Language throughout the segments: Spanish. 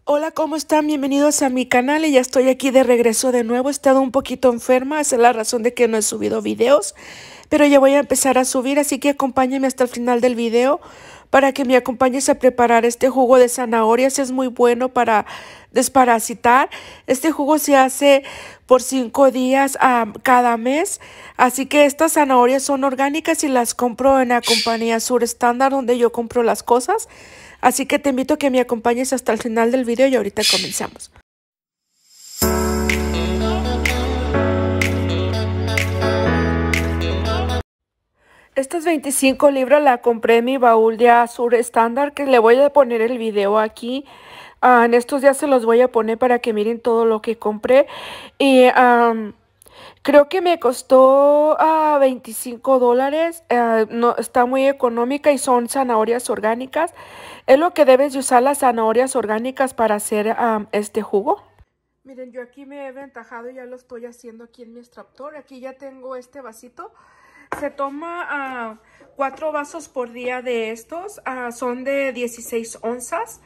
Hola, ¿cómo están? Bienvenidos a mi canal y ya estoy aquí de regreso de nuevo. He estado un poquito enferma, esa es la razón de que no he subido videos, pero ya voy a empezar a subir, así que acompáñenme hasta el final del video para que me acompañes a preparar este jugo de zanahorias. Es muy bueno para desparasitar. Este jugo se hace por 5 días cada mes, así que estas zanahorias son orgánicas y las compro en la compañía Sur Estándar, donde yo compro las cosas. Así que te invito a que me acompañes hasta el final del video y ahorita comenzamos. Estas 25 libras la compré en mi baúl de Sur Estándar, que le voy a poner el video aquí. En estos días se los voy a poner para que miren todo lo que compré. Y creo que me costó $25. No, está muy económica y son zanahorias orgánicas. Es lo que debes de usar, las zanahorias orgánicas, para hacer este jugo. Miren, yo aquí me he aventajado, ya lo estoy haciendo aquí en mi extractor. Aquí ya tengo este vasito. Se toma 4 vasos por día de estos. Son de 16 onzas.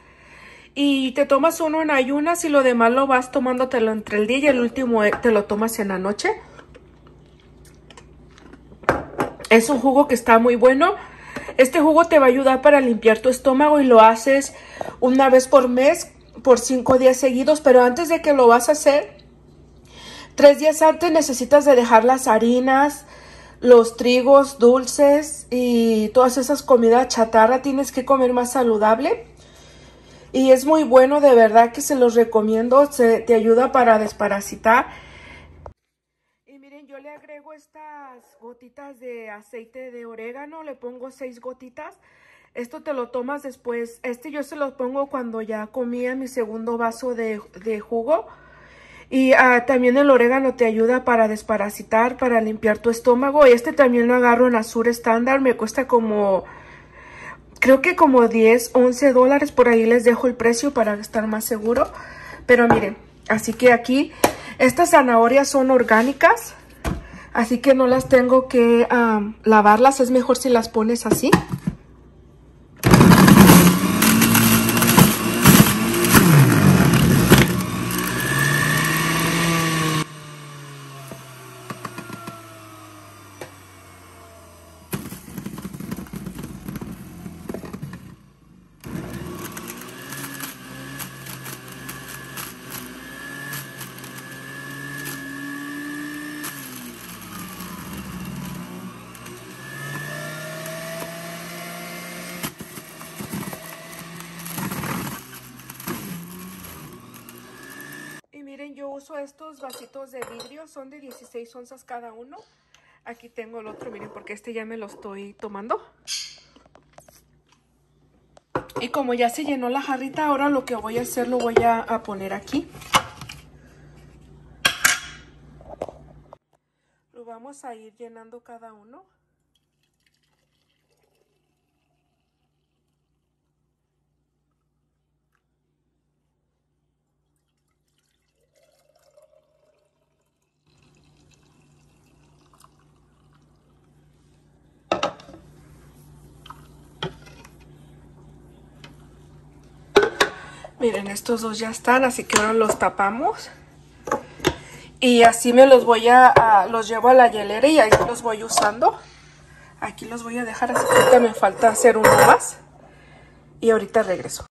Y te tomas uno en ayunas y lo demás lo vas tomándotelo entre el día y el último te lo tomas en la noche. Es un jugo que está muy bueno. Este jugo te va a ayudar para limpiar tu estómago y lo haces una vez por mes por 5 días seguidos. Pero antes de que lo vas a hacer, 3 días antes necesitas de dejar las harinas, los trigos dulces y todas esas comidas chatarra. Tienes que comer más saludable. Y es muy bueno, de verdad que se los recomiendo. Te ayuda para desparasitar. Y miren, yo le agrego estas gotitas de aceite de orégano. Le pongo 6 gotitas. Esto te lo tomas después. Yo se lo pongo cuando ya comía mi segundo vaso de jugo. Y también el orégano te ayuda para desparasitar, para limpiar tu estómago. Y también lo agarro en Sur Estándar. Me cuesta como, creo que como 10, 11 dólares. Por ahí les dejo el precio para estar más seguro. Pero miren, así que aquí estas zanahorias son orgánicas. Así que no las tengo que lavarlas. Es mejor si las pones así. Miren, yo uso estos vasitos de vidrio, son de 16 onzas cada uno. Aquí tengo el otro, miren, porque ya me lo estoy tomando. Y como ya se llenó la jarrita, ahora lo que voy a hacer lo voy a poner aquí. Lo vamos a ir llenando cada uno. Miren, estos dos ya están, así que ahora los tapamos. Y así me los voy los llevo a la hielera y ahí los voy usando. Aquí los voy a dejar, así que ahorita me falta hacer uno más. Y ahorita regreso.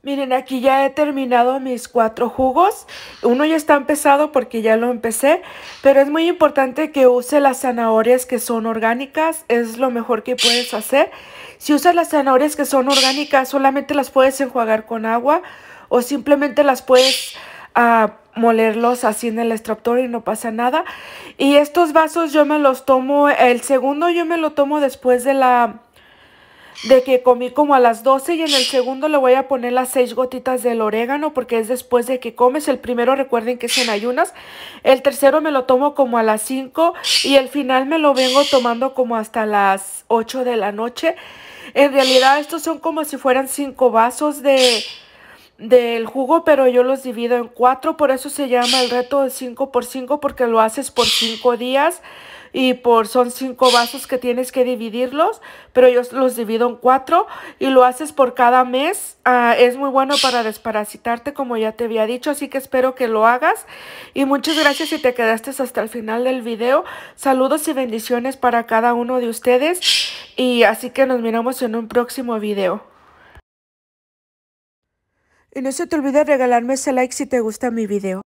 Miren, aquí ya he terminado mis 4 jugos. Uno ya está empezado porque ya lo empecé. Pero es muy importante que use las zanahorias que son orgánicas. Es lo mejor que puedes hacer. Si usas las zanahorias que son orgánicas, solamente las puedes enjuagar con agua. O simplemente las puedes molerlos así en el extractor y no pasa nada. Y estos vasos yo me los tomo. El segundo yo me lo tomo después de que comí como a las 12, y en el segundo le voy a poner las 6 gotitas del orégano porque es después de que comes. El primero recuerden que es en ayunas. El tercero me lo tomo como a las 5 y el final me lo vengo tomando como hasta las 8 de la noche. En realidad estos son como si fueran 5 vasos de del jugo, pero yo los divido en 4, por eso se llama el reto de 5 por 5, porque lo haces por 5 días y son 5 vasos que tienes que dividirlos, pero yo los divido en 4 y lo haces por cada mes. Es muy bueno para desparasitarte, como ya te había dicho, así que espero que lo hagas. Y muchas gracias si te quedaste hasta el final del video. Saludos y bendiciones para cada uno de ustedes, y así que nos miramos en un próximo video. Y no se te olvide regalarme ese like si te gusta mi video.